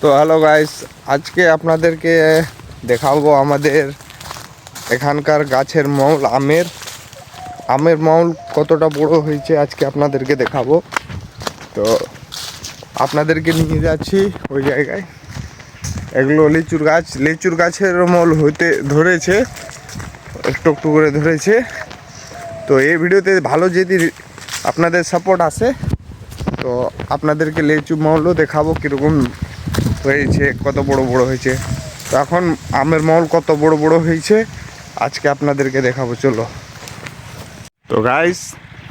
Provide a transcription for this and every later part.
তো hello guys, আজকে আপনাদেরকে দেখাবো আমাদের এখানকার গাছের মৌল আমের মৌল কতটা বড় হয়েছে আজকে আপনাদেরকে দেখাবো। তো আপনাদেরকে নিয়ে যাচ্ছি ওই জায়গায়। এগুলো লিচুর গাছের মৌল হতে ধরেছে, একটু একটু করে ধরেছে। তো এই ভিডিওতে ভালো যদি আপনাদের সাপোর্ট আসে তো আপনাদেরকে লিচু মৌলও দেখাবো কীরকম হয়েছে, কত বড় বড় হয়েছে। তো এখন আমের মৌল কত বড় বড় হয়েছে আজকে আপনাদেরকে দেখাবো, চলো। তো গাইস,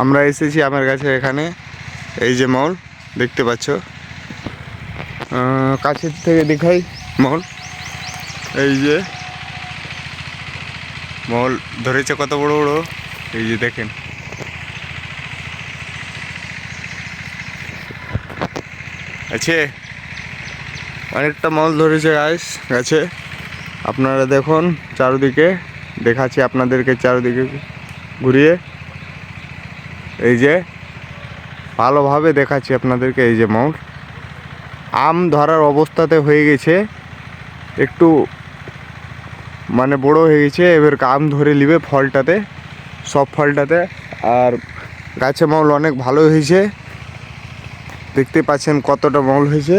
আমরা এসেছি আমের গাছের এখানে। এই যে মৌল দেখতে পাচ্ছ, কাছের থেকে দেখাই মৌল। এই যে মৌল ধরেছে কত বড় বড়, এই যে দেখেন। আছে অনেকটা মৌল ধরেছে গাইস গাছে। আপনারা দেখুন, চারিদিকে দেখাচ্ছি আপনাদেরকে, চারিদিকে ঘুরিয়ে। এই যে ভালোভাবে দেখাচ্ছি আপনাদেরকে, এই যে মৌল আম ধরার অবস্থাতে হয়ে গেছে, একটু মানে বড় হয়ে গেছে। এবার আম ধরে নিবে ফলটাতে, সব ফলটাতে। আর গাছে মৌল অনেক ভালো হয়েছে, দেখতে পাচ্ছেন কতটা মৌল হয়েছে।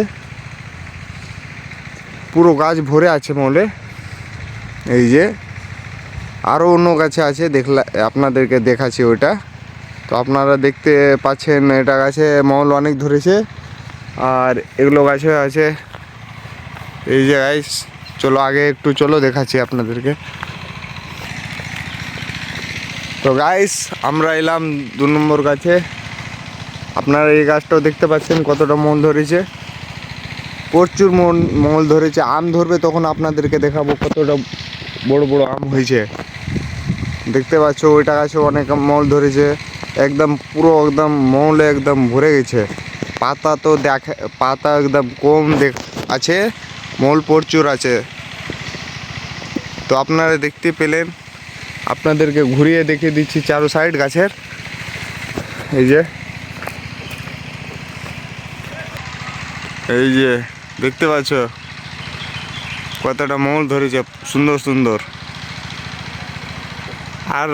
পুরো গাছ ভরে আছে মৌলে। এই যে আরও অন্য গাছে আছে, আপনাদেরকে দেখাচ্ছি ওইটা। তো আপনারা দেখতে পাচ্ছেন এটা গাছে মৌল অনেক ধরেছে, আর এগুলো গাছে আছে। এই যে গাইস, চলো আগে একটু চলো দেখাচ্ছি আপনাদেরকে। তো গাইস, আমরা এলাম 2 নম্বর গাছে। আপনারা এই গাছটাও দেখতে পাচ্ছেন কতটা মৌল ধরেছে, প্রচুর মৌল ধরেছে। আম ধরবে তখন আপনাদেরকে দেখাবো কতটা বড় বড় আম হয়েছে। দেখতে পাচ্ছ ওইটা গাছে অনেক মৌল ধরেছে, একদম পুরো একদম মৌলে একদম ভরে গেছে। পাতা তো পাতা একদম কম আছে, মৌল প্রচুর আছে। তো আপনারা দেখতে পেলেন, আপনাদেরকে ঘুরিয়ে দেখিয়ে দিচ্ছি চারো সাইড গাছের। এই যে দেখতে পাচ্ছ কতটা মৌল ধরেছে, সুন্দর সুন্দর। আর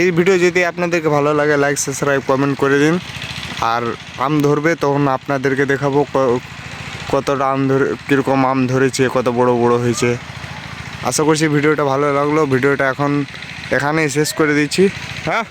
এই ভিডিও যদি আপনাদেরকে ভালো লাগে, লাইক সাবস্ক্রাইব কমেন্ট করে দিন। আর আম ধরবে তখন আপনাদেরকে দেখাবো কতটা আম কীরকম আম ধরেছে, কত বড় বড় হয়েছে। আশা করছি ভিডিওটা ভালো লাগলো। ভিডিওটা এখন এখানেই শেষ করে দিচ্ছি। হ্যাঁ।